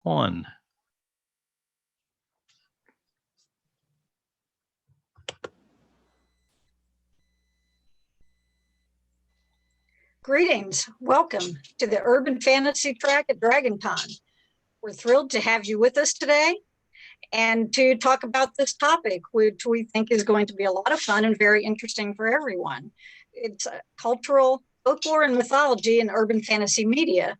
1. Greetings. Welcome to the Urban Fantasy Track at DragonCon. We're thrilled to have you with us today and to talk about this topic, which we think is going to be a lot of fun and very interesting for everyone. It's cultural, folklore, and mythology in urban fantasy media.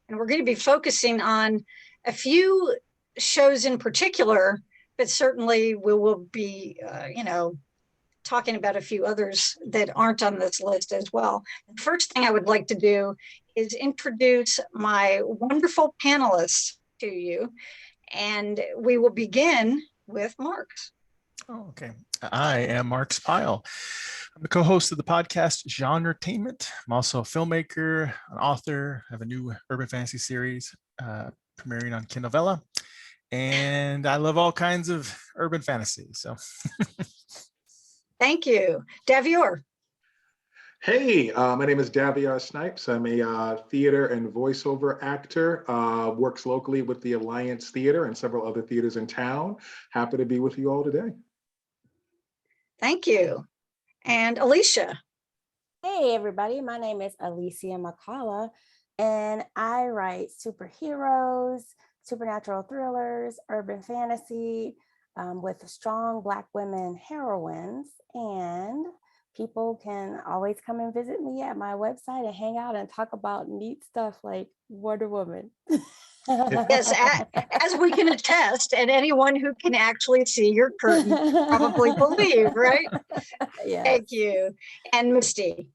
And we're going to be focusing on a few shows in particular, but certainly we will be, talking about a few others that aren't on this list as well. The first thing I would like to do is introduce my wonderful panelists to you. And we will begin with Marx. Oh, okay. I am Marx Pyle. I'm the co-host of the podcast Genretainment. I'm also a filmmaker, an author. I have a new urban fantasy series premiering on Kindnovella. And I love all kinds of urban fantasy. So thank you. Davior. Hey, my name is Daviar Snipes. I'm a theater and voiceover actor, works locally with the Alliance Theater and several other theaters in town. Happy to be with you all today. Thank you. And Alicia. Hey, everybody. My name is Alicia McCalla, and I write superheroes, supernatural thrillers, urban fantasy with strong Black women heroines, and people can always come and visit me at my website and hang out and talk about neat stuff like Wonder Woman. Yes, as we can attest, and anyone who can actually see your curtain probably believe, right? Yes. Thank you. And Misty.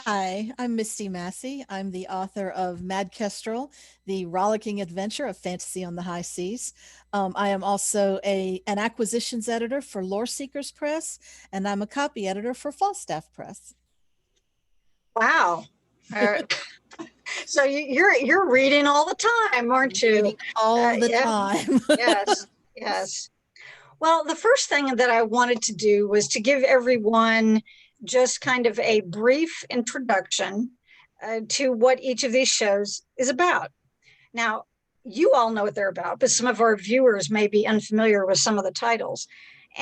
Hi, I'm Misty Massey. I'm the author of Mad Kestrel, the rollicking adventure of fantasy on the high seas. I am also an acquisitions editor for Lore Seekers Press, and I'm a copy editor for Falstaff Press. Wow. So you're reading all the time, aren't you? Reading all the time. Yes, yes. Well, the first thing that I wanted to do was to give everyone just kind of a brief introduction to what each of these shows is about. Now, you all know what they're about, but some of our viewers may be unfamiliar with some of the titles.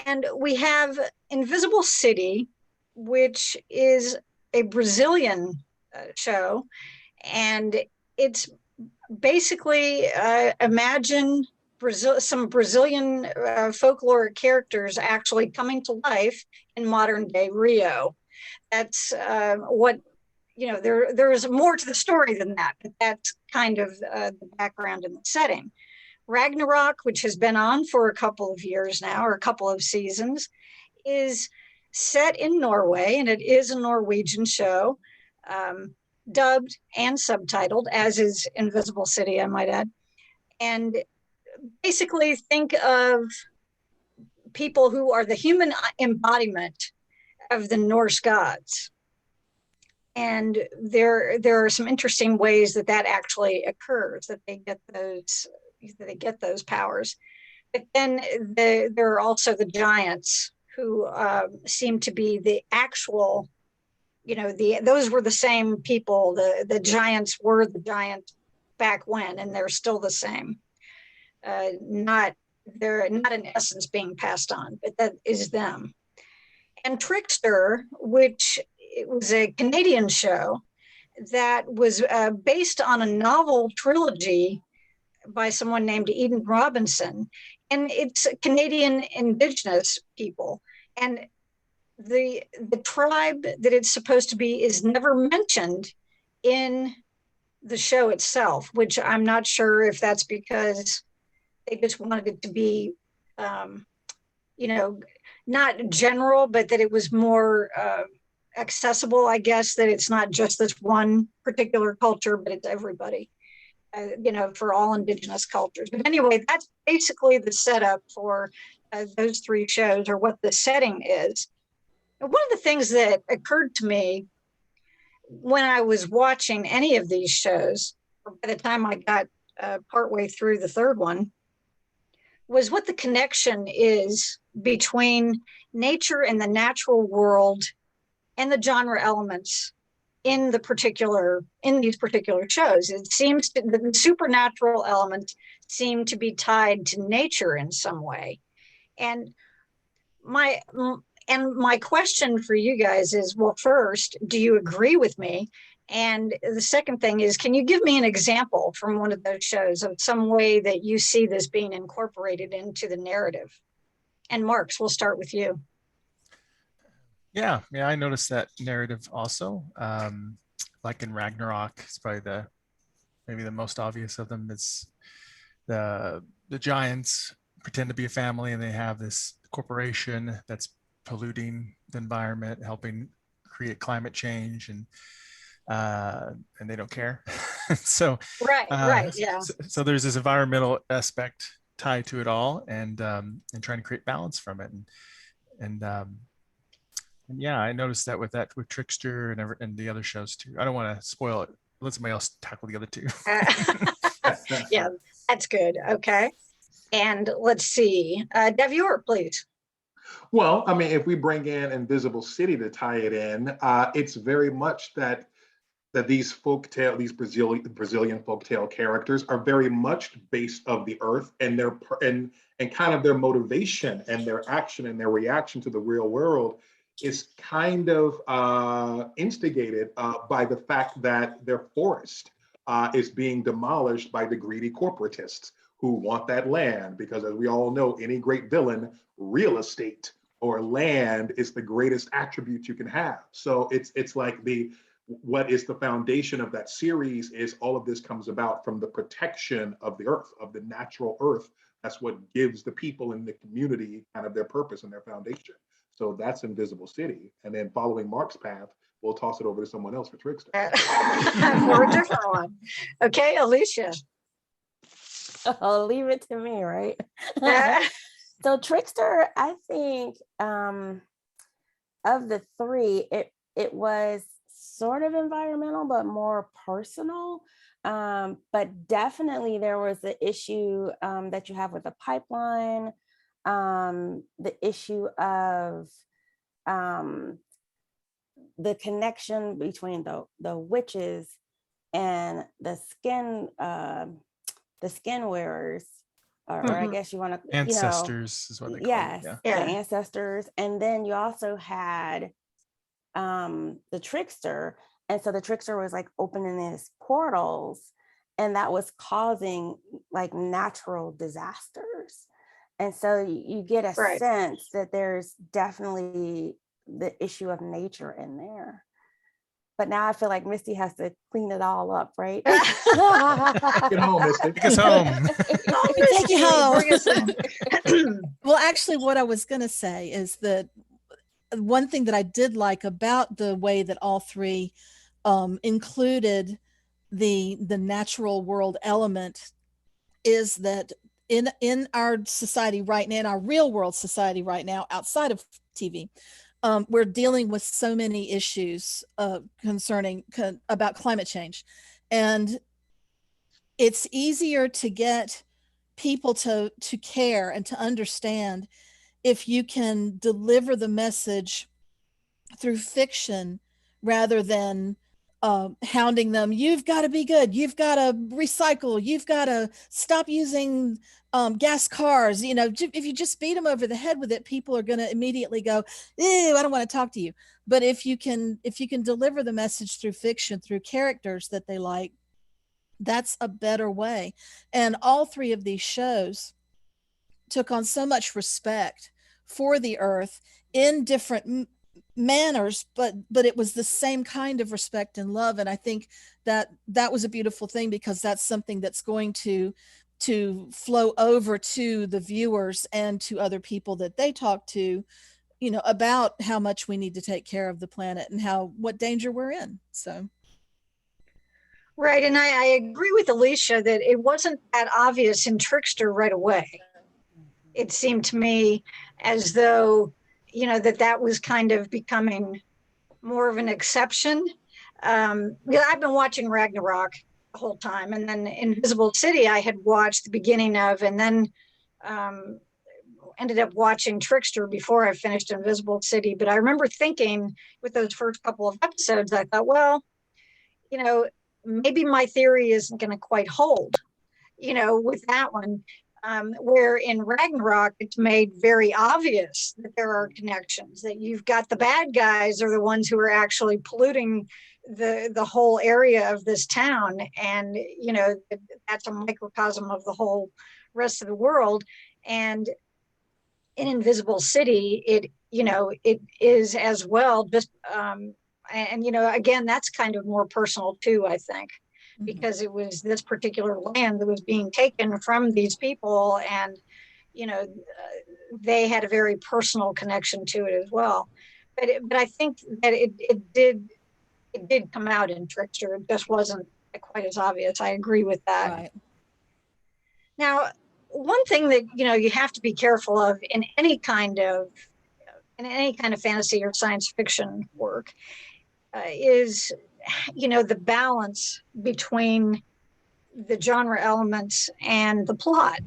And we have Invisible City, which is a Brazilian show. And it's basically imagine some Brazilian folklore characters actually coming to life in modern day Rio. That's what, there is more to the story than that, but that's kind of the background and the setting. Ragnarok, which has been on for a couple of years now, or a couple of seasons, is set in Norway, and it is a Norwegian show, dubbed and subtitled, as is Invisible City, I might add. And basically think of people who are the human embodiment of the Norse gods. And there are some interesting ways that actually occurs, that they get those powers. But then there are also the giants who seem to be the actual, those were the same people. The giants were the giants back when, and they're still the same. They're not in essence being passed on, but that is them. And Trickster, which it was a Canadian show that was based on a novel trilogy by someone named Eden Robinson, and it's Canadian Indigenous people. And the tribe that it's supposed to be is never mentioned in the show itself, which I'm not sure if that's because they just wanted it to be, not general, but that it was more accessible, I guess, that it's not just this one particular culture, but it's everybody, for all Indigenous cultures. But anyway, that's basically the setup for those three shows, or what the setting is. And one of the things that occurred to me when I was watching any of these shows, or by the time I got partway through the third one, was what the connection is between nature and the natural world and the genre elements in these particular shows. It seems the supernatural elements seem to be tied to nature in some way. And my question for you guys is, well, first, do you agree with me? And the second thing is, can you give me an example from one of those shows of some way that you see this being incorporated into the narrative? And Marx, we'll start with you. Yeah, I noticed that narrative also. Like in Ragnarok, it's probably maybe the most obvious of them. Is the giants pretend to be a family, and they have this corporation that's polluting the environment, helping create climate change, and they don't care. So right, yeah. So there's this environmental aspect tied to it all, and trying to create balance from it, and yeah, I noticed that with Trickster and the other shows too. I don't want to spoil it. Let somebody else tackle the other two. Yeah, that's good. Okay. And let's see. Devior, please. Well, I mean, if we bring in Invisible City to tie it in, it's very much that these these Brazilian folktale characters are very much based of the earth, and and kind of their motivation and their action and their reaction to the real world is kind of instigated by the fact that their forest is being demolished by the greedy corporatists who want that land, because as we all know, any great villain, real estate or land is the greatest attribute you can have. So it's like what is the foundation of that series is all of this comes about from the protection of the earth, of the natural earth. That's what gives the people in the community kind of their purpose and their foundation. So that's Invisible City. And then following Mark's path, we'll toss it over to someone else for Trickster. For a different one. Okay, Alicia. I'll leave it to me, right? So Trickster, I think of the three, it was sort of environmental, but more personal. But definitely there was the issue that you have with the pipeline, the issue of the connection between the witches and the skin wearers, or I guess you want to ancestors is what they call yes, it. the ancestors. And then you also had the Trickster, and so the Trickster was like opening his portals, and that was causing like natural disasters. And so you get a sense that there's definitely the issue of nature in there. But now I feel like Misty has to clean it all up, right? Get home, Misty. Take us home. Take you home. Well, actually, what I was going to say is that one thing that I did like about the way that all three included the natural world element is that in our society right now, in our real world society right now, outside of TV, we're dealing with so many issues about climate change, and it's easier to get people to care and to understand if you can deliver the message through fiction rather than hounding them. You've got to be good. You've got to recycle. You've got to stop using gas cars. You know, if you just beat them over the head with it, people are going to immediately go, ew, I don't want to talk to you. But if you can deliver the message through fiction, through characters that they like, that's a better way. And all three of these shows took on so much respect for the earth in different manners, but it was the same kind of respect and love. And I think that was a beautiful thing, because that's something that's going to flow over to the viewers and to other people that they talk to, you know, about how much we need to take care of the planet and what danger we're in. So right. And I agree with Alicia that it wasn't that obvious in Trickster right away. It seemed to me as though, you know, that was kind of becoming more of an exception. I've been watching Ragnarok the whole time, and then Invisible City I had watched the beginning of, and then ended up watching Trickster before I finished Invisible City, but I remember thinking with those first couple of episodes, I thought, well, maybe my theory isn't going to quite hold, with that one. Where in Ragnarok, it's made very obvious that there are connections, that you've got the bad guys are the ones who are actually polluting the whole area of this town. And, that's a microcosm of the whole rest of the world. And in Invisible City, it is as well, just, again, that's kind of more personal too, I think, because it was this particular land that was being taken from these people, and they had a very personal connection to it as well. But I think that it did come out in Trickster. It just wasn't quite as obvious. I agree with that. Right. Now, one thing that you have to be careful of in any kind of fantasy or science fiction work is the balance between the genre elements and the plot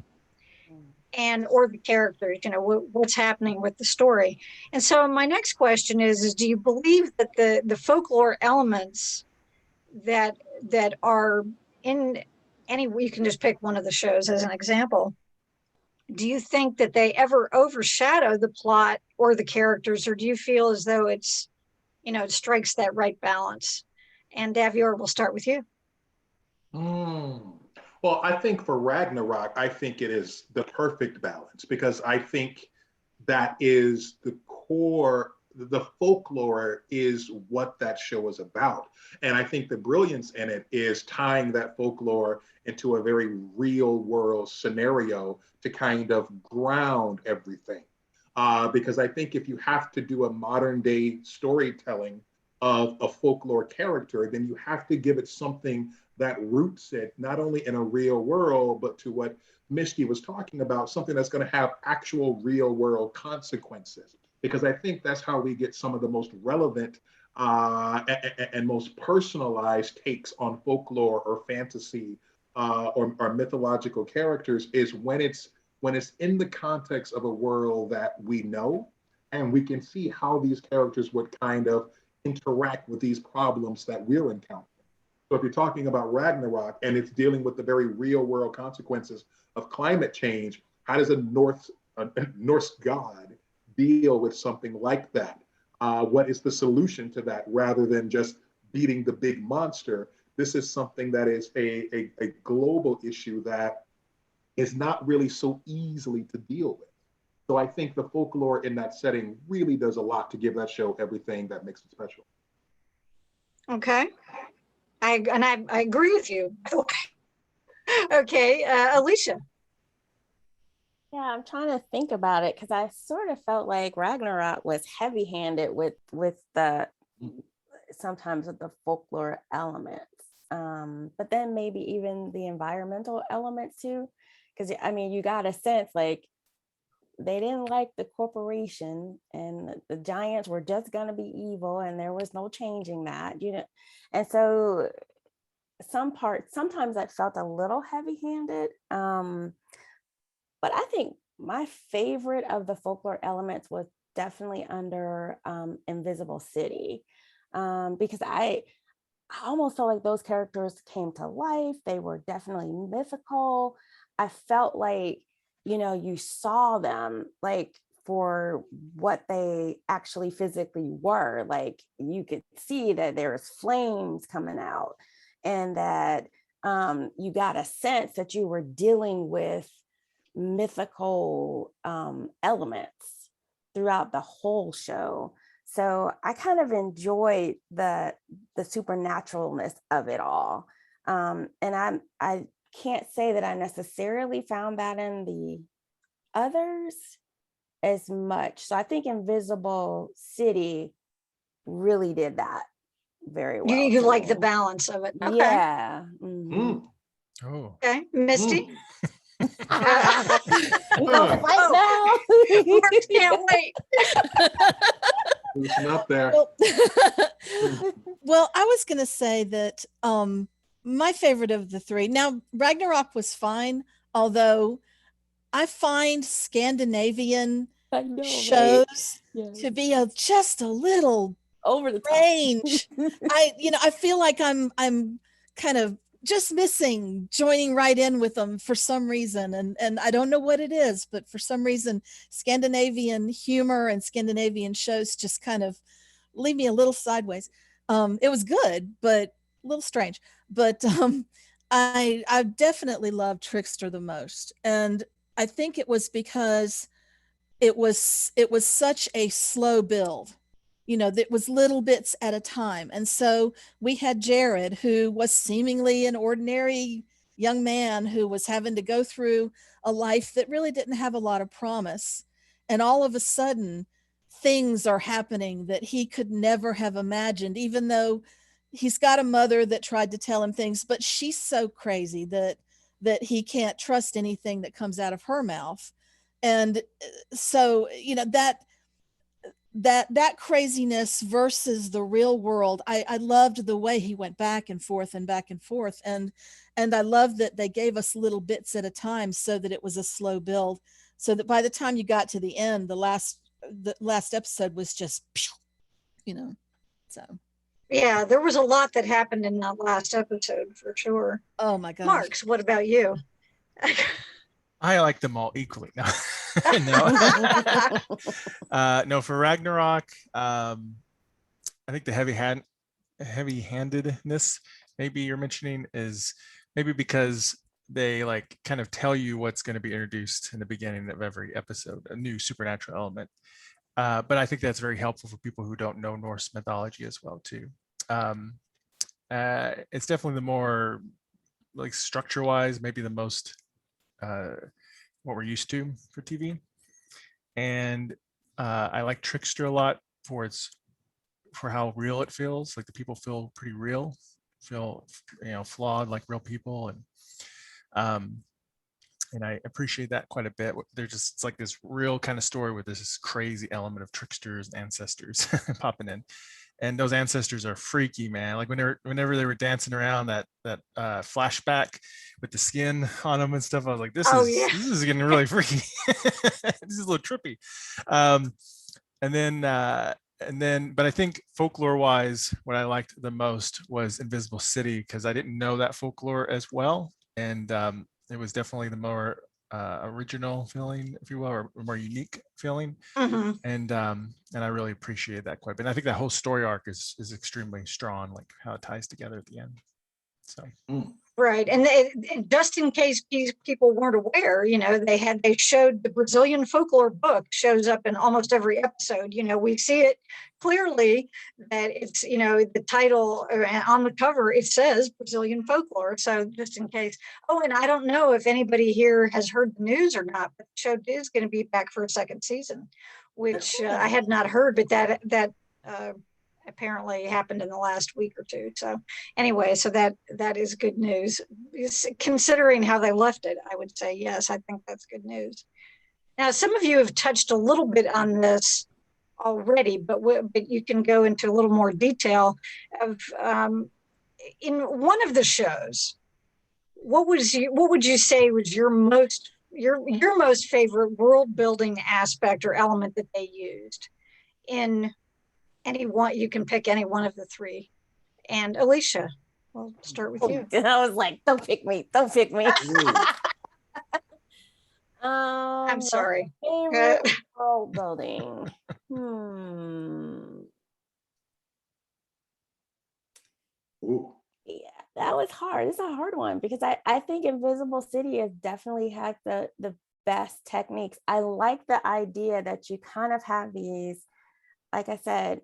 or the characters, what's happening with the story. And so my next question is do you believe that the folklore elements that are in you can just pick one of the shows as an example, do you think that they ever overshadow the plot or the characters, or do you feel as though it's it strikes that right balance? And Davior, we'll start with you. Well, I think for Ragnarok, I think it is the perfect balance, because I think that is the core. The folklore is what that show is about. And I think the brilliance in it is tying that folklore into a very real world scenario to kind of ground everything. Because I think if you have to do a modern day storytelling of a folklore character, then you have to give it something that roots it not only in a real world, but to what Misty was talking about, something that's going to have actual real world consequences. Because I think that's how we get some of the most relevant and most personalized takes on folklore or fantasy or mythological characters, is when it's in the context of a world that we know, and we can see how these characters would kind of interact with these problems that we're encountering. So if you're talking about Ragnarok and it's dealing with the very real world consequences of climate change, how does a Norse god deal with something like that? What is the solution to that, rather than just beating the big monster? This is something that is a global issue that is not really so easily to deal with. So I think the folklore in that setting really does a lot to give that show everything that makes it special. Okay. I agree with you. Okay, Alicia. Yeah, I'm trying to think about it, because I sort of felt like Ragnarok was heavy-handed with the sometimes with the folklore elements, but then maybe even the environmental elements too, because I mean, you got a sense like they didn't like the corporation, and the giants were just going to be evil, and there was no changing that, and so sometimes that felt a little heavy-handed, but I think my favorite of the folklore elements was definitely under Invisible City, because I almost felt like those characters came to life. They were definitely mythical. I felt like, you saw them like for what they actually physically were. Like you could see that there's flames coming out, and that you got a sense that you were dealing with mythical elements throughout the whole show. So I kind of enjoyed the supernaturalness of it all. And I can't say that I necessarily found that in the others as much. So I think Invisible City really did that very well. You like the balance of it. Okay. Yeah. Oh. Okay. Misty? Right now. Marks can't wait. Listen up there. Well, I was going to say that my favorite of the three, now Ragnarok was fine, although I find Scandinavian I know, right? shows Yes. to be just a little Over the top. range. I feel like I'm kind of just missing joining right in with them for some reason. And I don't know what it is, but for some reason, Scandinavian humor and Scandinavian shows just kind of leave me a little sideways. It was good, but a little strange. But I definitely loved Trickster the most. And I think it was because it was such a slow build, that was little bits at a time. And so we had Jared, who was seemingly an ordinary young man who was having to go through a life that really didn't have a lot of promise, and all of a sudden things are happening that he could never have imagined, even though he's got a mother that tried to tell him things, but she's so crazy that he can't trust anything that comes out of her mouth. And so that craziness versus the real world, I loved the way he went back and forth and back and forth. And I love that they gave us little bits at a time so that it was a slow build, so that by the time you got to the end, the last episode was just so Yeah, there was a lot that happened in that last episode for sure. oh my gosh. Marx, what about you? I like them all equally. No, no. No, for Ragnarok, I think the heavy-handedness maybe you're mentioning is maybe because they like kind of tell you what's going to be introduced in the beginning of every episode, a new supernatural element. But I think that's very helpful for people who don't know Norse mythology as well too. It's definitely the more like structure-wise, maybe the most what we're used to for TV. And I like Trickster a lot for how real it feels. Like the people feel pretty real, feel flawed like real people, and I appreciate that quite a bit. It's like this real kind of story with this crazy element of tricksters and ancestors popping in. And those ancestors are freaky, man. Like whenever they were dancing around that flashback with the skin on them and stuff, I was like, this is getting really freaky. This is a little trippy. But I think folklore-wise, what I liked the most was Invisible City, because I didn't know that folklore as well, and it was definitely the more original feeling, if you will, or more unique feeling. Mm-hmm. And I really appreciate that quite a bit. And I think that whole story arc is extremely strong, like how it ties together at the end. So right, and just in case people weren't aware, they showed the Brazilian folklore book shows up in almost every episode. We see it clearly that it's the title on the cover, it says Brazilian folklore. So just in case. Oh, and I don't know if anybody here has heard the news or not, but the show is going to be back for a second season, which I had not heard, but that apparently happened in the last week or two. So anyway, so that is good news. Considering how they left it, I would say yes, I think that's good news. Now, some of you have touched a little bit on this already, but you can go into a little more detail of in one of the shows. What would you say was your most favorite world building aspect or element that they used in any one? You can pick any one of the three. And Alicia, we'll start with you. I was like, don't pick me. I'm sorry. Favorite world building. Ooh. Yeah, that was hard. It's a hard one because I think Invisible City has definitely had the best techniques. I like the idea that you kind of have these, like I said,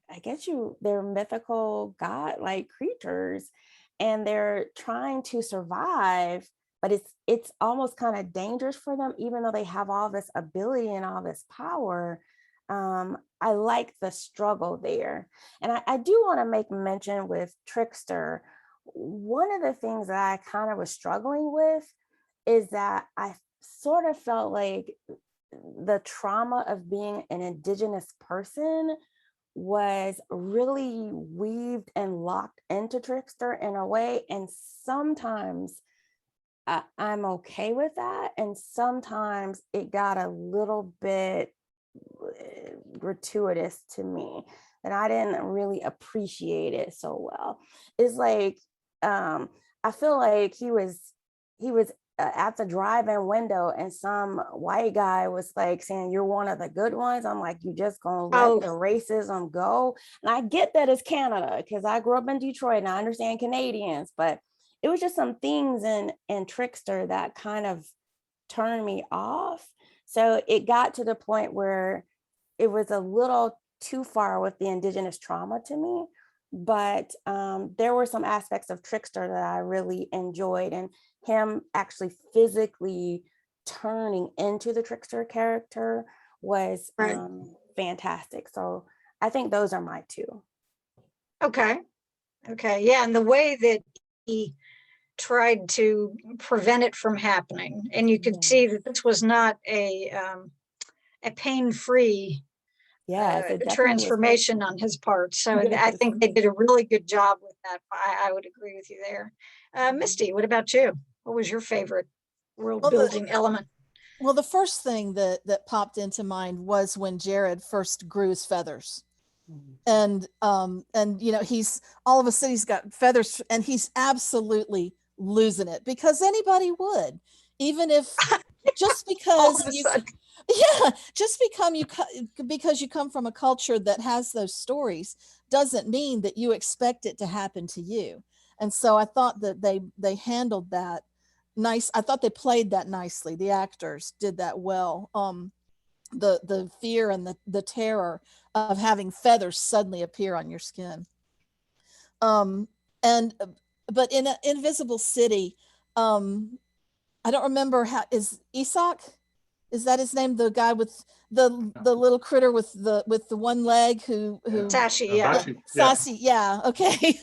I guess they're mythical god-like creatures, and they're trying to survive, but it's almost kind of dangerous for them, even though they have all this ability and all this power. I like the struggle there. And I do want to make mention with Trickster, one of the things that I kind of was struggling with is that I sort of felt like the trauma of being an Indigenous person was really weaved and locked into Trickster in a way. And sometimes I'm okay with that. And sometimes it got a little bit gratuitous to me, and I didn't really appreciate it so well. It's like, I feel like he was at the drive-in window, and some white guy was like saying, "You're one of the good ones." I'm like, "You just gonna let the racism go?" And I get that it's Canada, because I grew up in Detroit and I understand Canadians, but it was just some things in Trickster that kind of turned me off. So it got to the point where it was a little too far with the indigenous trauma to me. But there were some aspects of Trickster that I really enjoyed, and him actually physically turning into the Trickster character was fantastic. So I think those are my two. Okay. Yeah. And the way that he tried to prevent it from happening. And you could see that this was not a pain-free transformation on his part. So I think they did a really good job with that. I would agree with you there. Misty, what about you? What was your favorite world building element? Well, the first thing that popped into mind was when Jared first grew his feathers. And he's all of a sudden he's got feathers and he's absolutely losing it, because anybody would, even if just because because you come from a culture that has those stories doesn't mean that you expect it to happen to you. And so I thought that they handled that nice. I thought they played that nicely. The actors did that well. The fear and the terror of having feathers suddenly appear on your skin. But in Invisible City, I don't remember how is Isak. Is that his name? The guy with the little critter with the one leg who Sashi, Sassy, yeah. Okay.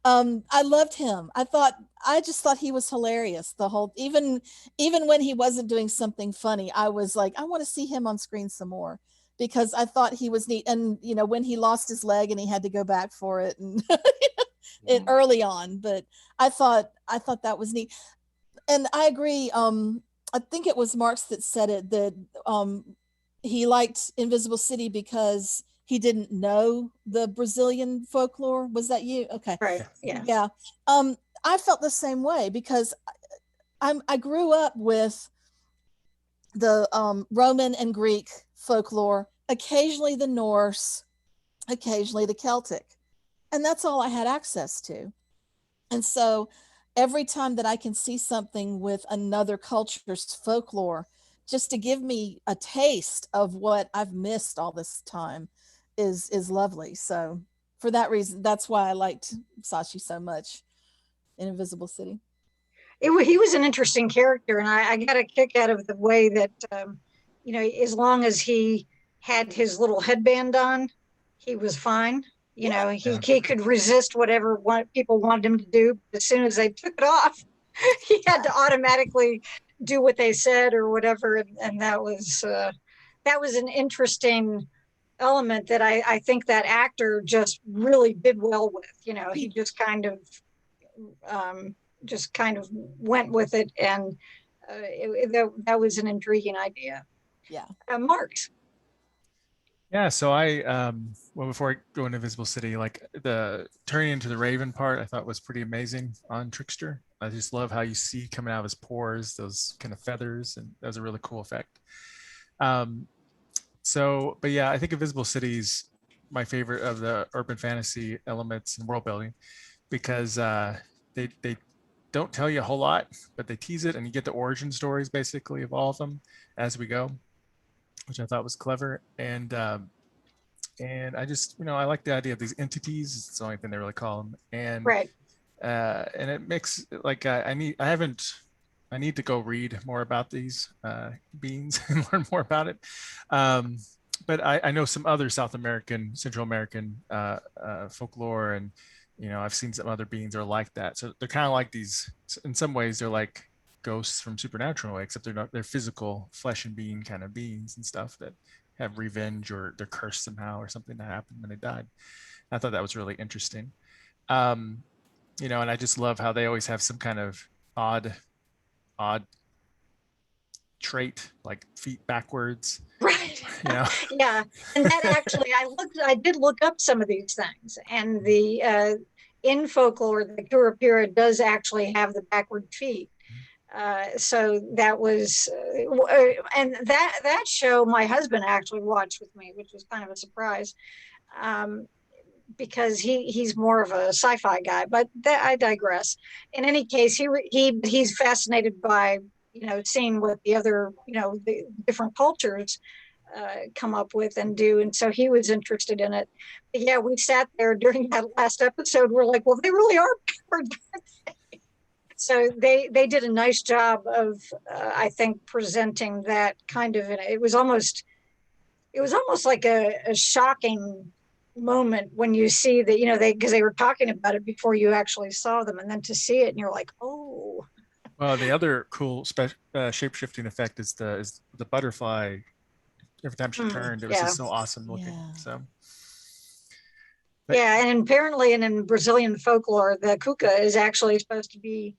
I loved him. I just thought he was hilarious. The whole, even when he wasn't doing something funny, I was like, I want to see him on screen some more, because I thought he was neat. And when he lost his leg and he had to go back for it, and it early on, but I thought that was neat. And I agree. I think it was Marx that said it, that he liked Invisible City because he didn't know the Brazilian folklore. Was that you? Okay. Right. Yeah. Yeah. I felt the same way, because I grew up with the Roman and Greek folklore, occasionally the Norse, occasionally the Celtic, and that's all I had access to. And so every time that I can see something with another culture's folklore, just to give me a taste of what I've missed all this time is lovely. So for that reason, that's why I liked Sashi so much in Invisible City. He was an interesting character, and I got a kick out of the way that, as long as he had his little headband on, he was fine. He could resist whatever people wanted him to do. But as soon as they took it off, he had to automatically do what they said or whatever. And that was an interesting element that I think that actor just really did well with. He just kind of went with it, and that was an intriguing idea. Yeah. Marx. Yeah, so before I go into Invisible City, like the turning into the Raven part, I thought was pretty amazing on Trickster. I just love how you see coming out of his pores those kind of feathers, and that was a really cool effect. But yeah, I think Invisible City's my favorite of the urban fantasy elements and world building, because they don't tell you a whole lot, but they tease it, and you get the origin stories basically of all of them as we go, which I thought was clever. And I just, I like the idea of these entities. It's the only thing they really call them. And right. And it makes like I need to go read more about these beings and learn more about it. But I know some other Central American folklore, and I've seen some other beings that are like that. So they're kind of like these. In some ways, they're like ghosts from Supernatural, except they're physical flesh and being kind of beings and stuff that have revenge, or they're cursed somehow, or something that happened when they died. I thought that was really interesting. And I just love how they always have some kind of odd odd trait, like feet backwards. Right. You know? Yeah. And that actually, I did look up some of these things, and the in folklore, the Kurapira does actually have the backward feet. So that was, and that show my husband actually watched with me, which was kind of a surprise, because he's more of a sci-fi guy. But I digress. In any case, he's fascinated by seeing what the other the different cultures come up with and do, and so he was interested in it. But yeah, we sat there during that last episode. We're like, well, they really are backwards. So they did a nice job of, I think, presenting that kind of. It was almost like a shocking moment when you see that because they were talking about it before you actually saw them, and then to see it and you're like, oh. Well, the other cool shape-shifting effect is the butterfly. Every time she turned, it was just so awesome looking. Yeah. So. But, yeah, and apparently, in Brazilian folklore, the cuca is actually supposed to be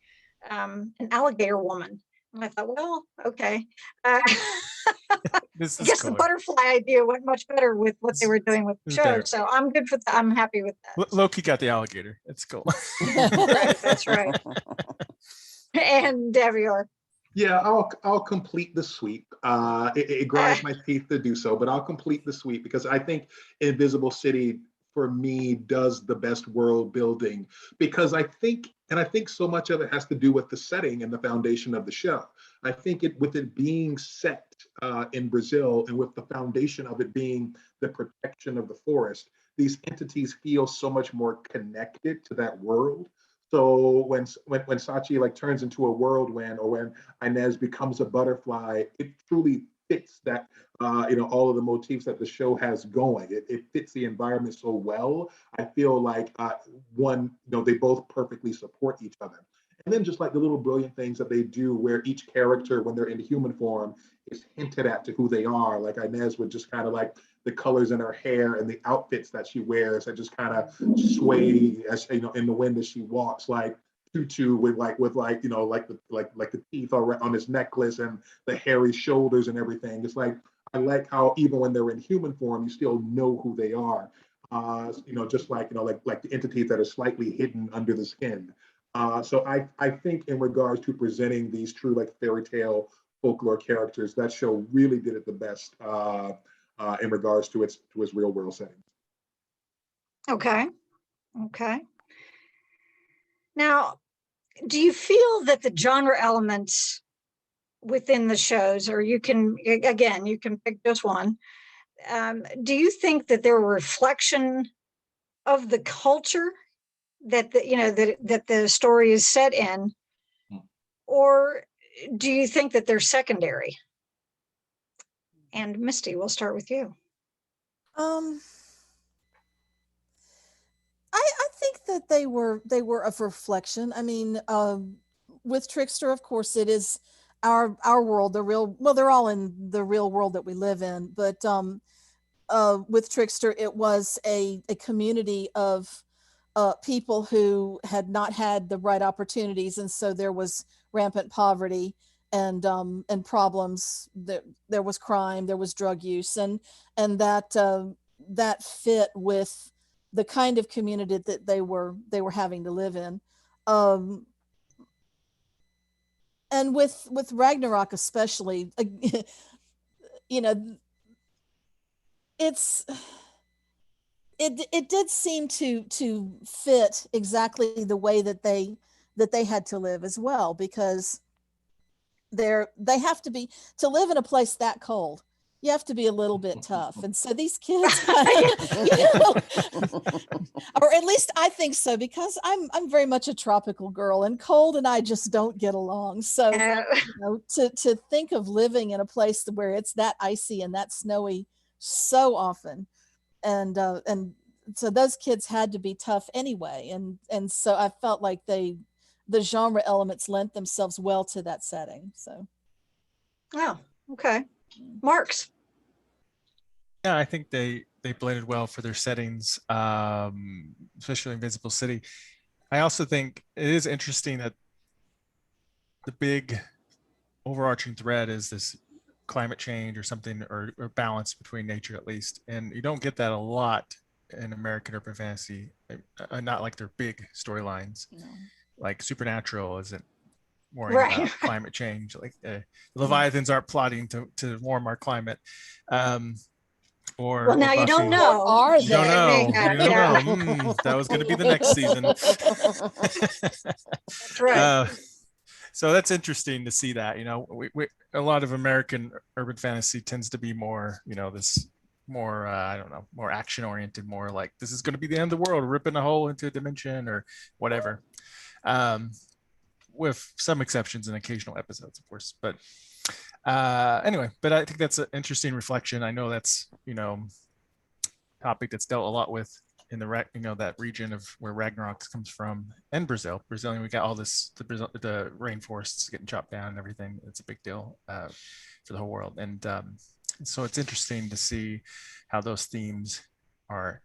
an alligator woman. And I thought, well, okay. I guess the butterfly idea went much better with what they were doing with the show. So I'm good for that. I'm happy with that. Loki got the alligator. It's cool. Right, that's right. And Davior. Yeah, I'll complete the sweep. It grinds my teeth to do so, but I'll complete the sweep because I think Invisible City, for me, does the best world building, because I think so much of it has to do with the setting and the foundation of the show. I think with it being set in Brazil, and with the foundation of it being the protection of the forest, these entities feel so much more connected to that world. So when Sachi turns into a whirlwind, or when Inez becomes a butterfly, it truly fits that all of the motifs that the show has going. It fits the environment so well. I feel like they both perfectly support each other. And then just like the little brilliant things that they do, where each character, when they're in human form, is hinted at to who they are. Like Inez would just kind of the colors in her hair and the outfits that she wears that just kind of sway as in the wind as she walks, like Tutu with the teeth on his necklace and the hairy shoulders and everything. It's like, I like how even when they're in human form, you still know who they are. Just like the entities that are slightly hidden under the skin. So I think in regards to presenting these true fairy tale folklore characters, that show really did it the best in regards to its real world setting. Okay. Now, do you feel that the genre elements within the shows, or you can pick just one, do you think that they're a reflection of the culture that the story is set in, or do you think that they're secondary? And Misty, we'll start with you. I think that they were of reflection. I mean, with Trickster, of course, it is our world, they're all in the real world that we live in, but with Trickster, it was a community of people who had not had the right opportunities, and so there was rampant poverty and problems. There was crime, there was drug use, and that fit with the kind of community that they were having to live in. And with Ragnarok especially, it did seem to fit exactly the way that they had to live as well, because they have to be, to live in a place that cold, you have to be a little bit tough. And so these kids or at least I think so, because I'm very much a tropical girl, and cold and I just don't get along. So to think of living in a place where it's that icy and that snowy so often, and so those kids had to be tough anyway, and so I felt like the genre elements lent themselves well to that setting. So okay. Marx. Yeah, I think they blended well for their settings, especially Invisible City. I also think it is interesting that the big overarching thread is this climate change or something, or balance between nature at least. And you don't get that a lot in American urban fantasy, not like their big storylines. No. Like Supernatural isn't worrying Right. about climate change. Like the Leviathans aren't plotting to warm our climate. Or now Buffy. you don't know. Are You don't they? know. Yeah, You don't yeah. know. That was going to be the next season. That's right. So that's interesting to see that. You know, we a lot of American urban fantasy tends to be more, you know, this more I don't know, more action oriented, more like this is going to be the end of the world, ripping a hole into a dimension or whatever. With some exceptions and occasional episodes, of course. But anyway, but I think that's an interesting reflection. I know that's, you know, topic that's dealt a lot with in the, you know, that region of where Ragnarok comes from, and Brazil. We got all this, the rainforests getting chopped down and everything. It's a big deal for the whole world. And so it's interesting to see how those themes are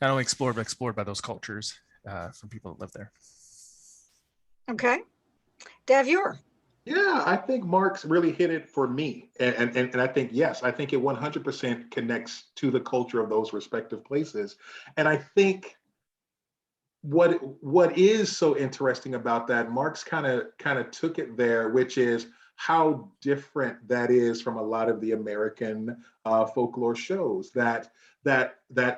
not only explored, but explored by those cultures from people that live there. Okay. Davier. Yeah, I think Marx really hit it for me. And I think, yes, I think it 100% connects to the culture of those respective places. And I think what is so interesting about that, Marx kind of took it there, which is how different that is from a lot of the American folklore shows. That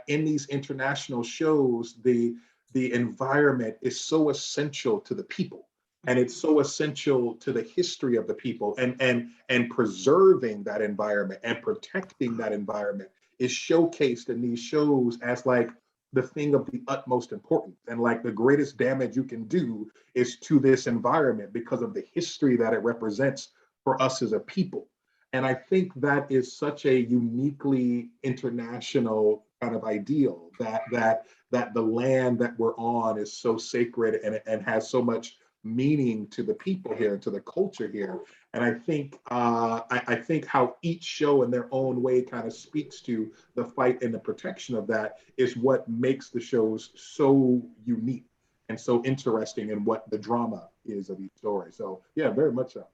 in these international shows, the environment is so essential to the people. And it's so essential to the history of the people, and preserving that environment and protecting that environment is showcased in these shows as like the thing of the utmost importance. And like the greatest damage you can do is to this environment because of the history that it represents for us as a people. And I think that is such a uniquely international kind of ideal, that the land that we're on is so sacred and has so much meaning to the people here, to the culture here. And I think I think how each show in their own way kind of speaks to the fight and the protection of that is what makes the shows so unique and so interesting in what the drama is of each story. So yeah, very much so.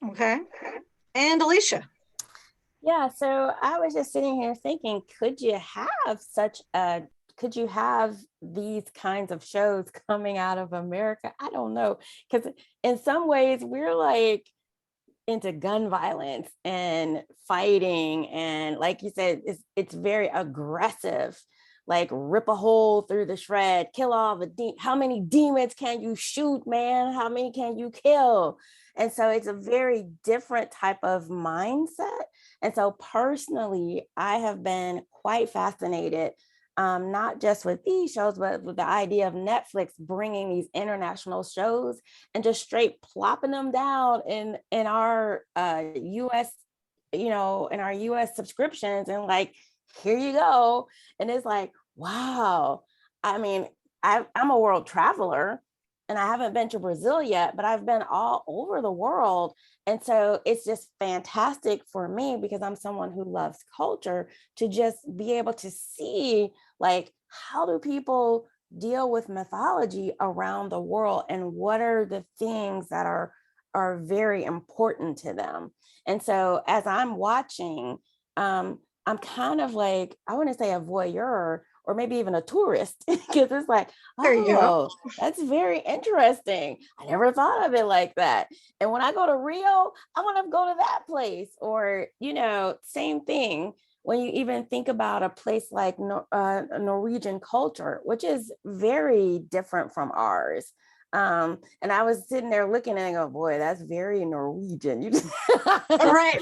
Okay. And Alicia. Yeah, so I was just sitting here thinking, could you have these kinds of shows coming out of America? I don't know, because in some ways we're like into gun violence and fighting, and like you said, it's very aggressive, like rip a hole through the shred, kill all the how many demons can you shoot, man? How many can you kill? And so it's a very different type of mindset. And so personally, I have been quite fascinated, not just with these shows, but with the idea of Netflix bringing these international shows and just straight plopping them down in our US, in our US subscriptions, and like, here you go. And it's like, wow. I mean, I'm a world traveler, and I haven't been to Brazil yet, but I've been all over the world. And so it's just fantastic for me, because I'm someone who loves culture, to just be able to see, like, how do people deal with mythology around the world, and what are the things that are very important to them. And so as I'm watching, I'm kind of like, I want to say a voyeur, or maybe even a tourist, because it's like, oh, that's very interesting. I never thought of it like that. And when I go to Rio, I want to go to that place. Or, same thing when you even think about a place like Norwegian culture, which is very different from ours. And I was sitting there looking and go, boy, that's very Norwegian. Right.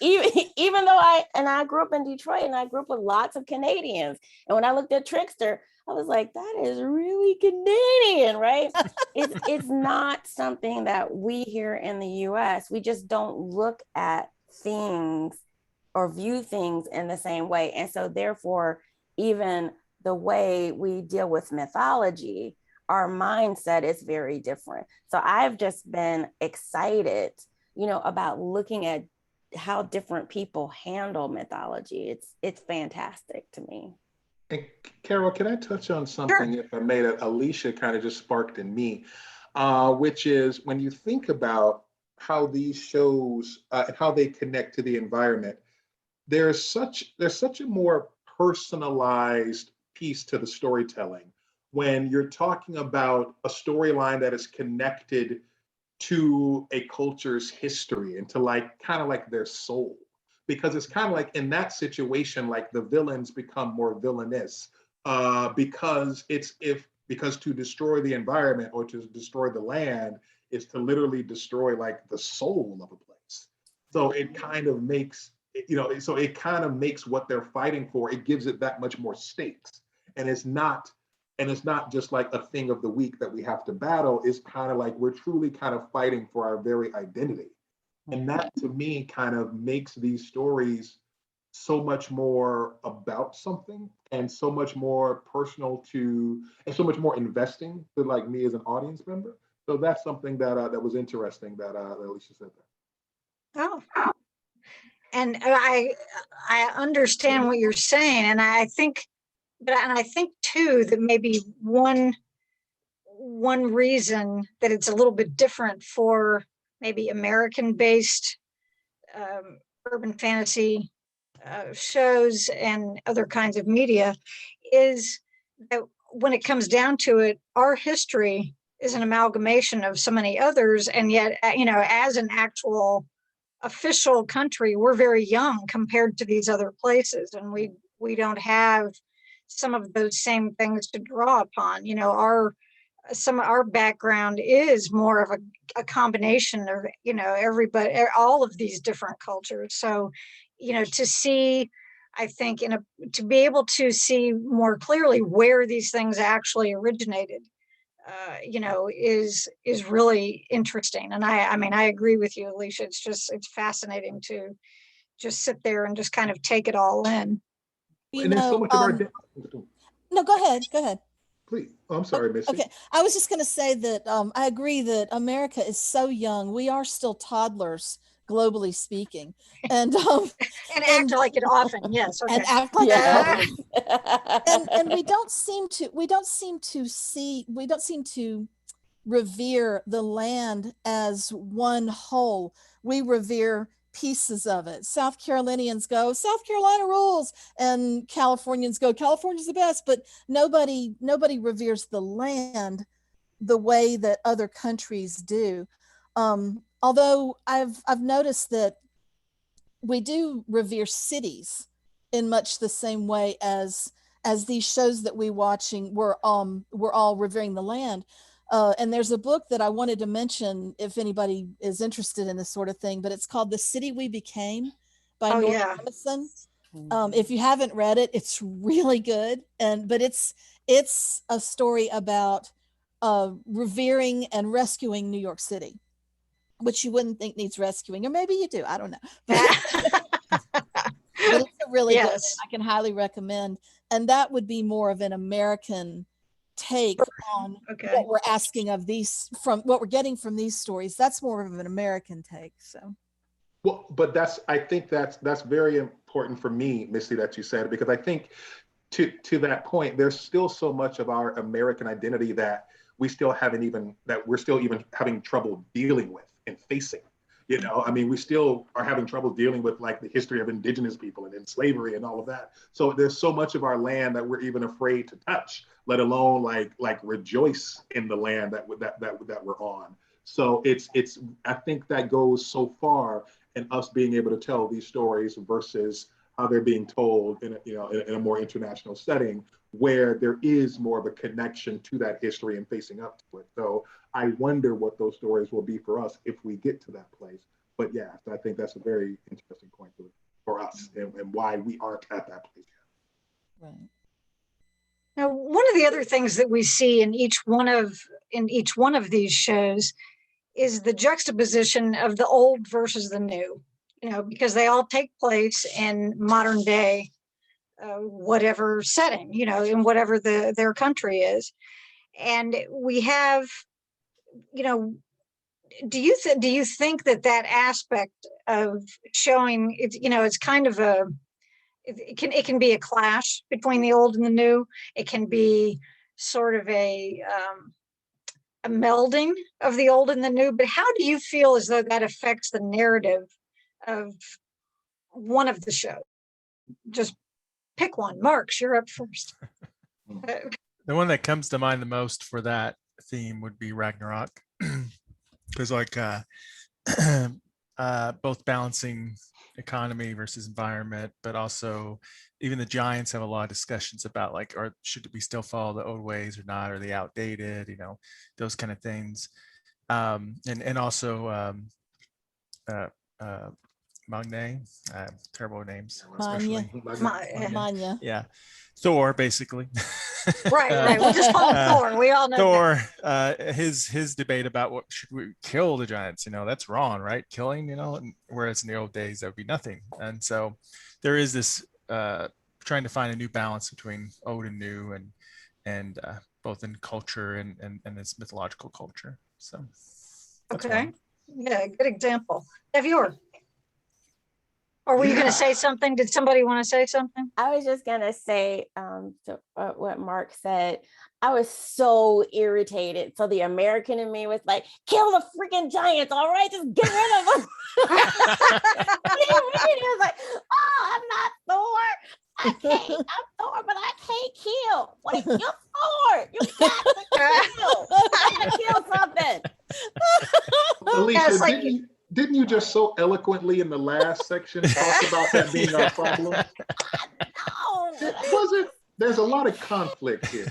Even though I grew up in Detroit, and I grew up with lots of Canadians. And when I looked at Trickster, I was like, that is really Canadian, right? It's not something that we here in the US, we just don't look at things or view things in the same way. And so therefore, even the way we deal with mythology, our mindset is very different. So I've just been excited, about looking at how different people handle mythology. It's fantastic to me. And Carol, can I touch on something, if I may, that Alicia kind of just sparked in me, which is when you think about how these shows and how they connect to the environment, there's such a more personalized piece to the storytelling when you're talking about a storyline that is connected to a culture's history and to like kind of like their soul, because it's kind of like in that situation, like the villains become more villainous because because to destroy the environment or to destroy the land is to literally destroy like the soul of a place. So it kind of makes, so it kind of makes what they're fighting for, it gives it that much more stakes. And it's not just like a thing of the week that we have to battle. It's kind of like we're truly kind of fighting for our very identity. And that to me kind of makes these stories so much more about something and so much more personal to, and so much more investing to like me as an audience member. So that's something that that was interesting that Alicia said that. Oh, and I understand what you're saying, and I think, and I think too that maybe one reason that it's a little bit different for maybe American-based urban fantasy shows and other kinds of media is that when it comes down to it, our history is an amalgamation of so many others, and yet, as an actual official country, we're very young compared to these other places, and we don't have some of those same things to draw upon. Some of our background is more of a combination of everybody, all of these different cultures. So to see, I think to be able to see more clearly where these things actually originated is really interesting. And I mean, I agree with you, Alicia. It's fascinating to just sit there and just kind of take it all in. And there's so much of our no, go ahead. Please. Oh, I'm sorry, Missy. Okay, I was just going to say that I agree that America is so young. We are still toddlers, globally speaking, and act like it often. Yes, okay. And act like it often. and we don't seem to revere the land as one whole. We revere pieces of it. South Carolinians go, South Carolina rules, and Californians go, California's the best. But nobody reveres the land the way that other countries do. Although I've noticed that we do revere cities in much the same way as these shows that we're watching. We're all revering the land. And there's a book that I wanted to mention if anybody is interested in this sort of thing, but it's called The City We Became by Norman Emerson. If you haven't read it, it's really good. But it's a story about revering and rescuing New York City, which you wouldn't think needs rescuing, or maybe you do, I don't know. But it's a really good one. I can highly recommend. And that would be more of an American take on what we're asking of these, from what we're getting from these stories. That's more of an American take. So well, but I think that's very important for me, Misty, that you said, because I think to that point, there's still so much of our American identity that we're still even having trouble dealing with and facing. I mean, we still are having trouble dealing with like the history of indigenous people and slavery and all of that. So there's so much of our land that we're even afraid to touch, let alone like rejoice in the land that we're on. So it's I think that goes so far in us being able to tell these stories versus how they're being told in a more international setting, where there is more of a connection to that history and facing up to it. So I wonder what those stories will be for us if we get to that place. But yeah, I think that's a very interesting point for us and why we aren't at that place yet. Right. Now, one of the other things that we see in each one of these shows is the juxtaposition of the old versus the new, because they all take place in modern day, whatever setting, in whatever their country is. And we have, do you think that aspect of showing it's, it's kind of it can be a clash between the old and the new. It can be sort of a a melding of the old and the new, but how do you feel as though that affects the narrative of one of the shows? Just pick one. Marx, you're up first. The one that comes to mind the most for that theme would be Ragnarok, because like both balancing economy versus environment, but also even the giants have a lot of discussions about like, or should we still follow the old ways or not? Are they outdated? You know, those kind of things. And also Magne, terrible names, Manya. especially Manya. yeah, Thor basically. Right. We'll just call him Thor. We all know Thor, his debate about what should we kill the giants, you know, that's wrong, right? Killing, you know, whereas in the old days that would be nothing. And so there is this trying to find a new balance between old and new, and both in culture and this mythological culture. So that's okay. one. Yeah, good example. Have your. Or were you going to say something? Did somebody want to say something? I was just gonna say what Mark said. I was so irritated. So the American in me was like, "Kill the freaking giants! All right, just get rid of them." He was like, "Oh, I'm not Thor. I'm Thor, but I can't kill. What? You're Thor. You got to kill. You gotta kill something." Alicia, like, didn't you just so eloquently in the last section talk about that being our problem? No. Was it? There's a lot of conflict here.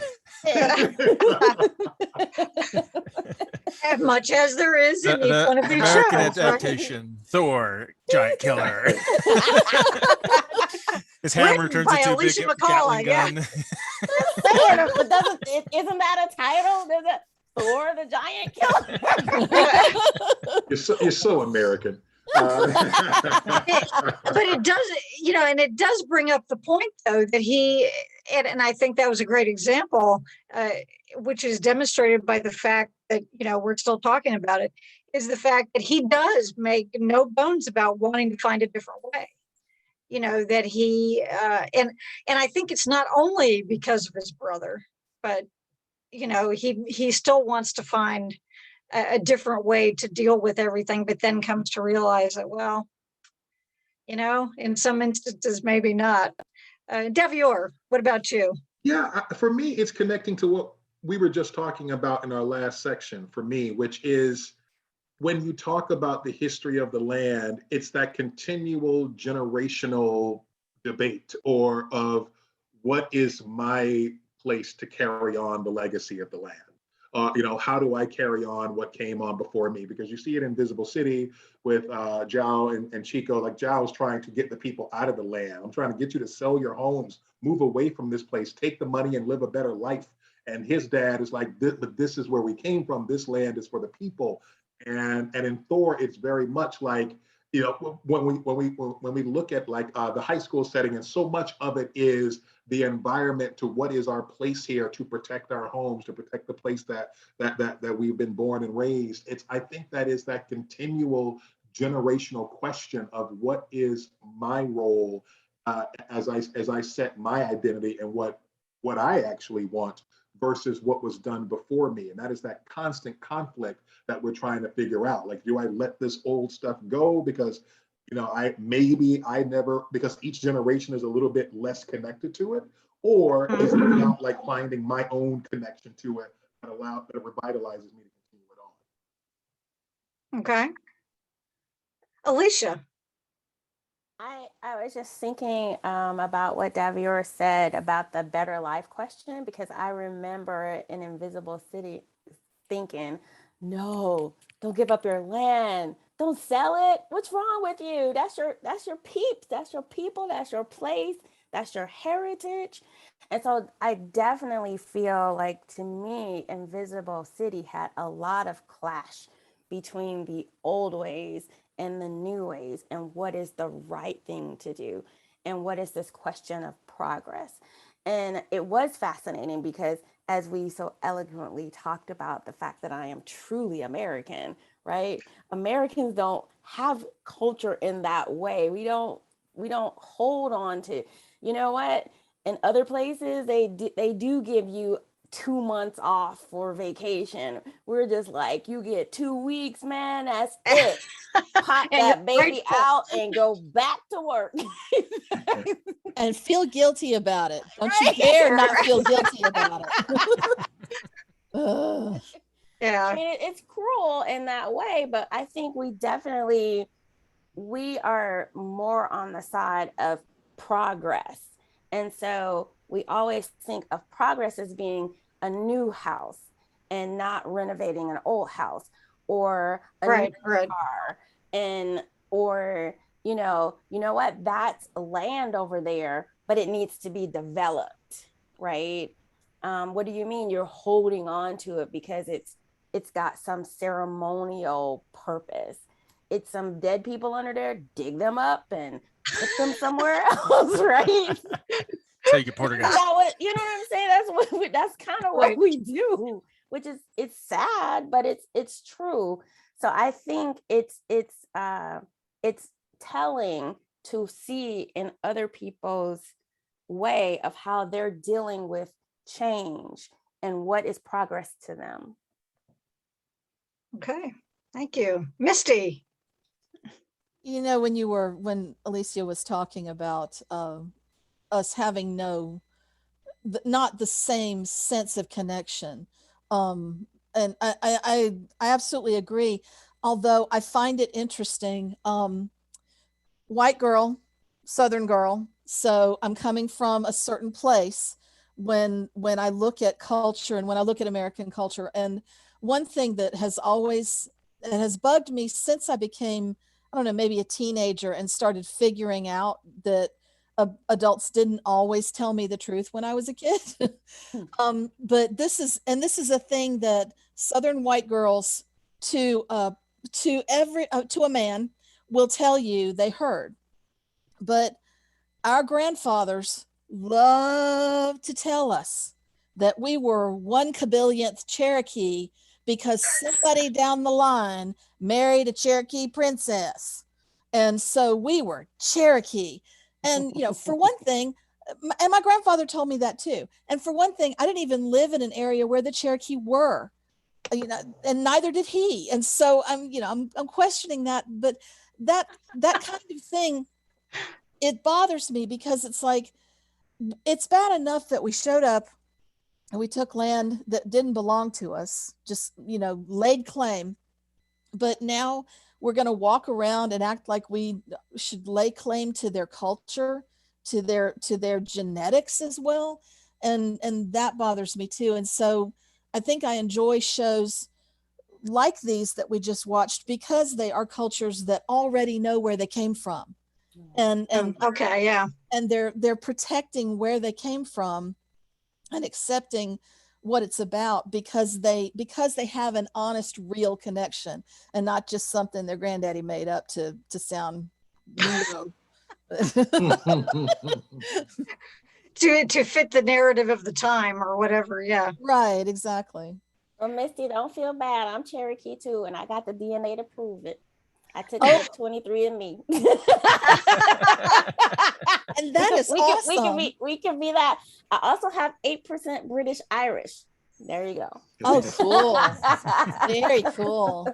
As much as there is in each one of these American shows. adaptation, right? Thor, giant killer. His hammer Written turns by into a Alicia big McCalla, Gatling yeah. gun. But isn't that a title? Does it Thor the giant killer? You're so American. But it does, you know, and it does bring up the point, though, that he, and I think that was a great example, which is demonstrated by the fact that, you know, we're still talking about it, is the fact that he does make no bones about wanting to find a different way. You know, that he, and I think it's not only because of his brother, but, you know, he still wants to find a different way to deal with everything, but then comes to realize that, well, you know, in some instances, maybe not. Devior, what about you? Yeah, for me, it's connecting to what we were just talking about in our last section for me, which is when you talk about the history of the land, it's that continual generational debate or of what is my place to carry on the legacy of the land. You know, how do I carry on what came on before me? Because you see it in Invisible City with Zhao and Chico. Like Zhao is trying to get the people out of the land. I'm trying to get you to sell your homes, move away from this place, take the money and live a better life. And his dad is like, but this is where we came from. This land is for the people. And in Thor, it's very much like, you know, when we look at like the high school setting, and so much of it is the environment to what is our place here to protect our homes, to protect the place that we've been born and raised. I think that is that continual generational question of what is my role as I set my identity and what I actually want versus what was done before me. And that is that constant conflict that we're trying to figure out. Like, do I let this old stuff go because, you know, because each generation is a little bit less connected to it, or is it about like finding my own connection to it that revitalizes me to continue it on? Okay. Alicia. I was just thinking about what Davior said about the better life question, because I remember in Invisible City thinking, no, don't give up your land. Don't sell it. What's wrong with you? That's your peeps. That's your people. That's your place. That's your heritage. And so I definitely feel like, to me, Invisible City had a lot of clash between the old ways and the new ways, and what is the right thing to do, and what is this question of progress. And it was fascinating because, as we so eloquently talked about the fact that I am truly American, right? Americans don't have culture in that way. We don't hold on to, you know what? In other places, they do give you 2 months off for vacation. We're just like, you get 2 weeks, man. That's it. Pop that baby out and go back to work. And feel guilty about it. Don't you dare not feel guilty about it. Yeah. I mean, it's cruel in that way, but I think we are more on the side of progress. And so we always think of progress as being a new house and not renovating an old house, or a new car, or you know what, that's land over there, but it needs to be developed, right? What do you mean you're holding on to it because it's got some ceremonial purpose? It's some dead people under there, dig them up and put them somewhere else, right? Take it, Portergeist. You know what I'm saying? That's kind of what we do, which is, it's sad, but it's true. So I think it's telling to see in other people's way of how they're dealing with change and what is progress to them. Okay, thank you. Misty. You know, when Alicia was talking about us having not the same sense of connection, and I absolutely agree. Although I find it interesting, white girl, Southern girl, so I'm coming from a certain place when I look at culture and when I look at American culture. And one thing that has bugged me since I became, I don't know, maybe a teenager and started figuring out that adults didn't always tell me the truth when I was a kid. But this is a thing that Southern white girls to a man will tell you they heard. But our grandfathers loved to tell us that we were 1/1000th Cherokee because somebody down the line married a Cherokee princess. And so we were Cherokee. And, for one thing, and my grandfather told me that too. And for one thing, I didn't even live in an area where the Cherokee were, and neither did he. And so I'm questioning that, but that kind of thing, it bothers me because it's like, it's bad enough that we showed up and we took land that didn't belong to us, just, laid claim. But now we're going to walk around and act like we should lay claim to their culture, to their genetics as well. And that bothers me too. And so I think I enjoy shows like these that we just watched because they are cultures that already know where they came from. And okay, yeah. And they're protecting where they came from and accepting what it's about because they have an honest, real connection and not just something their granddaddy made up to sound to fit the narrative of the time or whatever. Yeah, right, exactly. Well, Misty, don't feel bad. I'm Cherokee too, and I got the DNA to prove it. I took 23andMe. And that is awesome. We can be that. I also have 8% British Irish. There you go. Oh, cool. Very cool.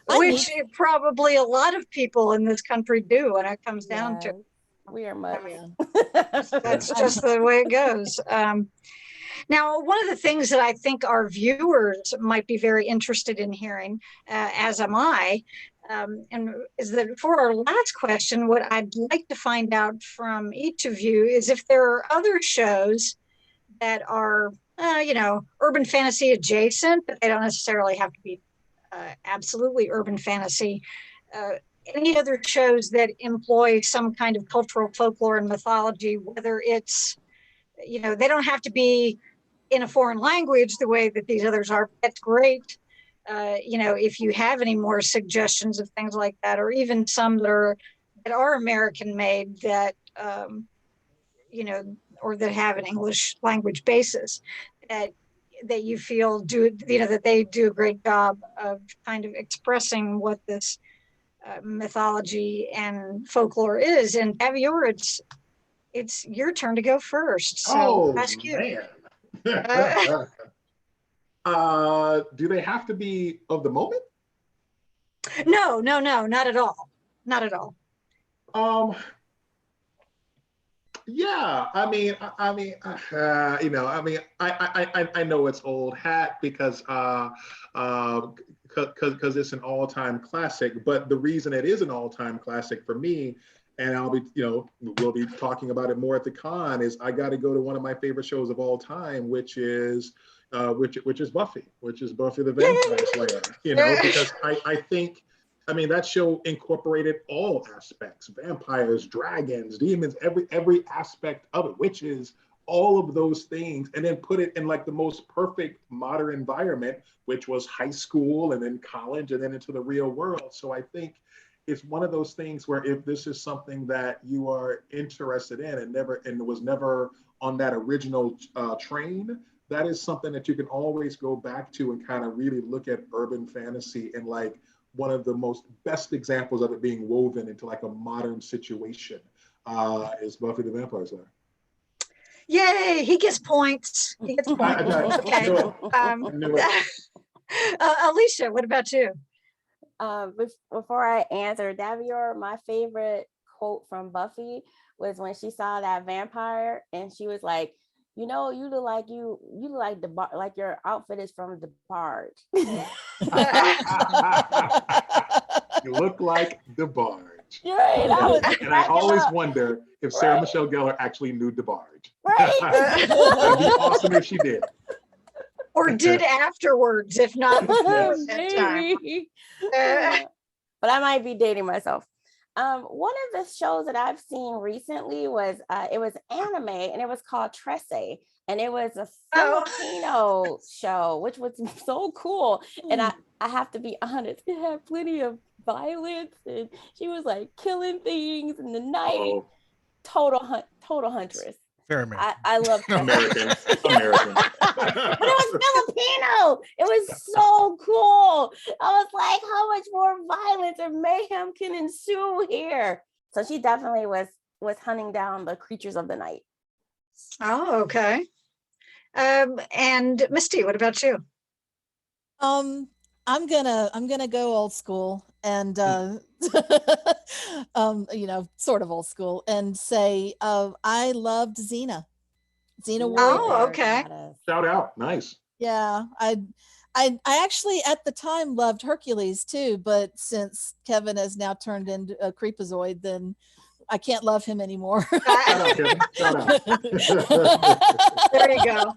Which probably a lot of people in this country do when it comes down to it. We are much. That's just the way it goes. Now, one of the things that I think our viewers might be very interested in hearing, as am I, and is that for our last question, what I'd like to find out from each of you is if there are other shows that are, urban fantasy adjacent, but they don't necessarily have to be absolutely urban fantasy. Any other shows that employ some kind of cultural folklore and mythology, whether it's, they don't have to be in a foreign language the way that these others are. That's great. If you have any more suggestions of things like that, or even some that are American made that, or that have an English language basis that you feel that they do a great job of kind of expressing what this mythology and folklore is. And Avior, it's your turn to go first. So ask you. Man. Do they have to be of the moment? No, not at all. Not at all. Um, yeah, I know it's old hat because it's an all-time classic. But the reason it is an all-time classic for me, and we'll be talking about it more at the con, is I got to go to one of my favorite shows of all time, which is Buffy, which is Buffy the Vampire Slayer. Because I think. I mean, that show incorporated all aspects: vampires, dragons, demons, every aspect of it, witches, all of those things, and then put it in like the most perfect modern environment, which was high school and then college and then into the real world. So I think it's one of those things where if this is something that you are interested in and was never on that original train, that is something that you can always go back to and kind of really look at urban fantasy and like one of the most best examples of it being woven into like a modern situation is Buffy the Vampire Slayer. Yay, he gets points. He gets points. Okay. Alicia, what about you? Before I answer, Davior, my favorite quote from Buffy was when she saw that vampire and she was like, you look like like your outfit is from the barge. You look like the barge. Right. And I always wonder if Sarah Michelle Gellar actually knew DeBarge. Right. It'd be awesome if she did. Or did afterwards, if not before that time. But I might be dating myself. One of the shows that I've seen recently was it was anime and it was called Trickster, and it was a Filipino show, which was so cool. And I have to be honest, it had plenty of violence, and she was like killing things in the night. Total huntress. Very American. I love American. But it was Filipino. It was so cool. I was like, how much more violence and mayhem can ensue here? So she definitely was hunting down the creatures of the night. Oh, okay. And Misty, what about you? I'm gonna go old school and sort of old school and say I loved Xena. Xena Warrior. Oh, okay. Shout out. Nice. Yeah, I actually at the time loved Hercules too, but since Kevin has now turned into a creepazoid, then I can't love him anymore. Shout out, Kevin. Shout out. There you go.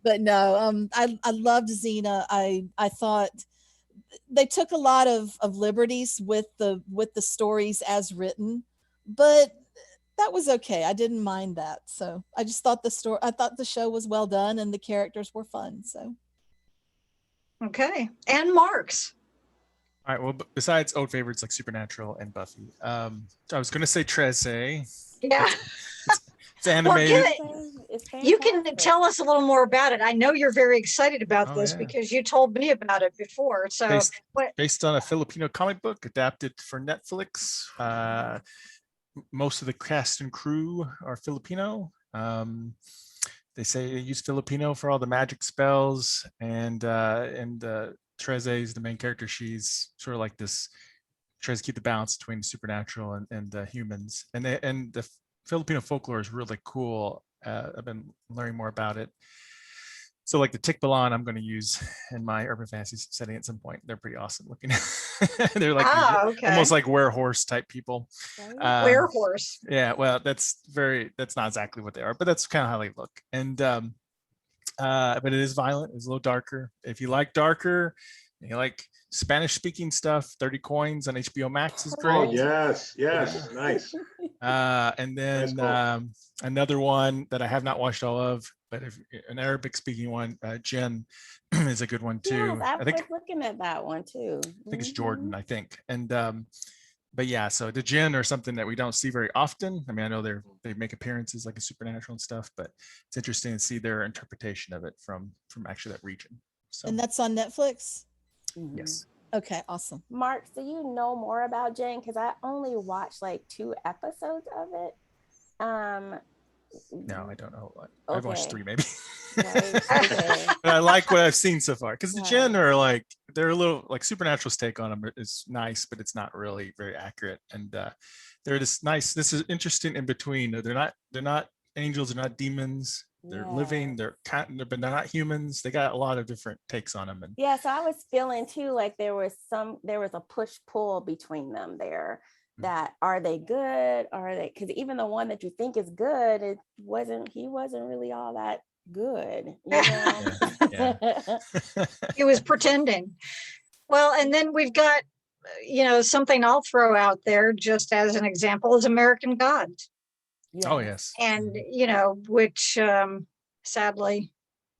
But no, I loved Xena. I thought they took a lot of liberties with the stories as written, but that was okay. I didn't mind that. So I just thought I thought the show was well done and the characters were fun. So okay. And Marx. All right. Well, besides old favorites like Supernatural and Buffy, I was going to say Trickster. Yeah. It's animated. You can tell us a little more about it. I know you're very excited about this because you told me about it before. So based on a Filipino comic book adapted for Netflix. Most of the cast and crew are Filipino. They say they use Filipino for all the magic spells, and Treze is the main character. She's sort of like this, tries to keep the balance between supernatural and humans. And the Filipino folklore is really cool. I've been learning more about it. So like the Tikbalan I'm going to use in my urban fantasy setting at some point. They're pretty awesome looking. They're like almost like werehorse type people. Werehorse. Yeah, well, that's not exactly what they are, but that's kind of how they look. And but it is violent. It's a little darker. If you like darker, you like Spanish speaking stuff, 30 Coins on HBO Max is great. Oh, yes. Nice. And then another one that I have not watched all of, but if an Arabic speaking one, Jinn is a good one too. Yes, I was looking at that one too. I think it's Jordan, I think. And but yeah, so the Jinn are something that we don't see very often. I mean, I know they make appearances like a supernatural and stuff, but it's interesting to see their interpretation of it from actually that region. So, and that's on Netflix? Yes. Okay, awesome. Mark, do you know more about Jinn? Because I only watched like 2 episodes of it. No, I don't know. I've watched 3 maybe. Right. Okay. But I like what I've seen so far because the Right. Jinn are like they're a little like Supernatural's take on them is nice, but it's not really very accurate. And they're this nice. This is interesting in between. They're not angels. They're not demons. They're living. Yes. But they're not humans. They got a lot of different takes on them. And Yeah, so I was feeling too like there was a push-pull between them there. That are they good? Are they, because even the one that you think is good, he wasn't really all that good, you know. yeah. He was pretending. Well, and then we've got, something I'll throw out there just as an example is American Gods. Yes. Oh yes. And, which sadly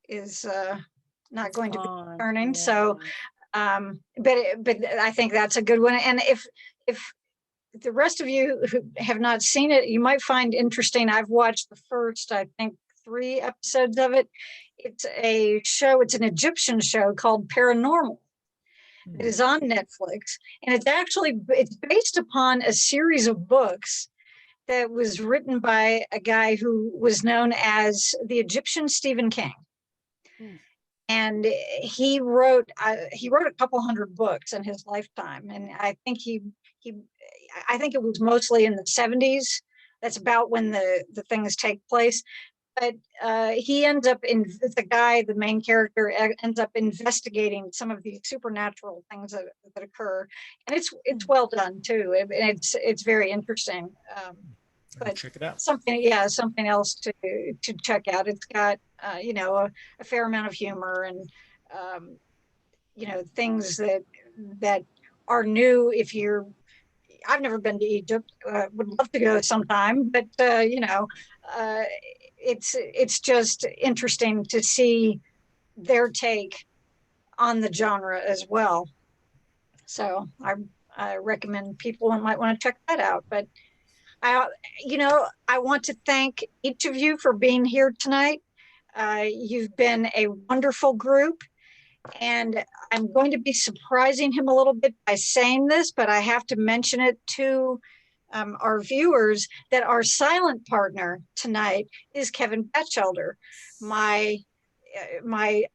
is not going to be returning. Yeah. So, but I think that's a good one. And if the rest of you who have not seen it, you might find interesting. I've watched the first, I think, 3 episodes of it. It's an Egyptian show called Paranormal. It is on Netflix, and it's based upon a series of books that was written by a guy who was known as the Egyptian Stephen King. And he wrote a couple hundred books in his lifetime, and I think I think it was mostly in the 70s. That's about when the things take place. But the main character ends up investigating some of these supernatural things that occur, and it's well done too. It's very interesting. But check it out. Something else to check out. It's got a fair amount of humor and things that are new. I've never been to Egypt. Would love to go sometime, but it's just interesting to see their take on the genre as well. So I recommend people might want to check that out. But I want to thank each of you for being here tonight. You've been a wonderful group. And I'm going to be surprising him a little bit by saying this, but I have to mention it to our viewers that our silent partner tonight is Kevin Bachelder, my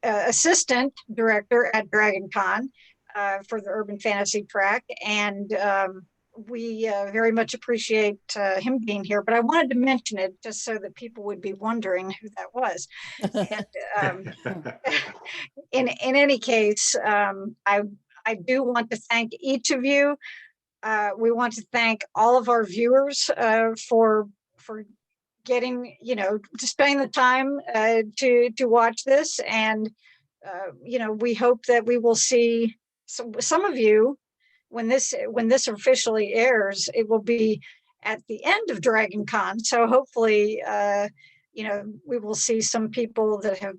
assistant director at DragonCon for the Urban Fantasy track. And we very much appreciate him being here, but I wanted to mention it just so that people would be wondering who that was. And in any case, I do want to thank each of you. We want to thank all of our viewers for getting, to spending the time to watch this. And, we hope that we will see some of you when this officially airs. It will be at the end of DragonCon. So hopefully, we will see some people that have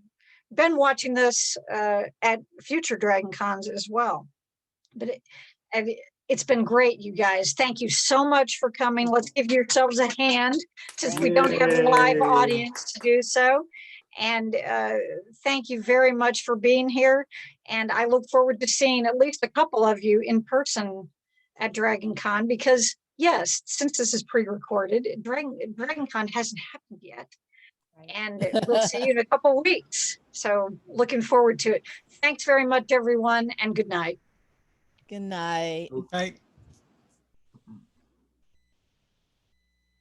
been watching this at future DragonCons as well. But it's been great, you guys. Thank you so much for coming. Let's give yourselves a hand since we don't have a live audience to do so. And thank you very much for being here. And I look forward to seeing at least a couple of you in person at DragonCon, because yes, since this is pre-recorded, DragonCon hasn't happened yet. And we'll see you in a couple of weeks. So looking forward to it. Thanks very much, everyone, and good night. Good night. Good night.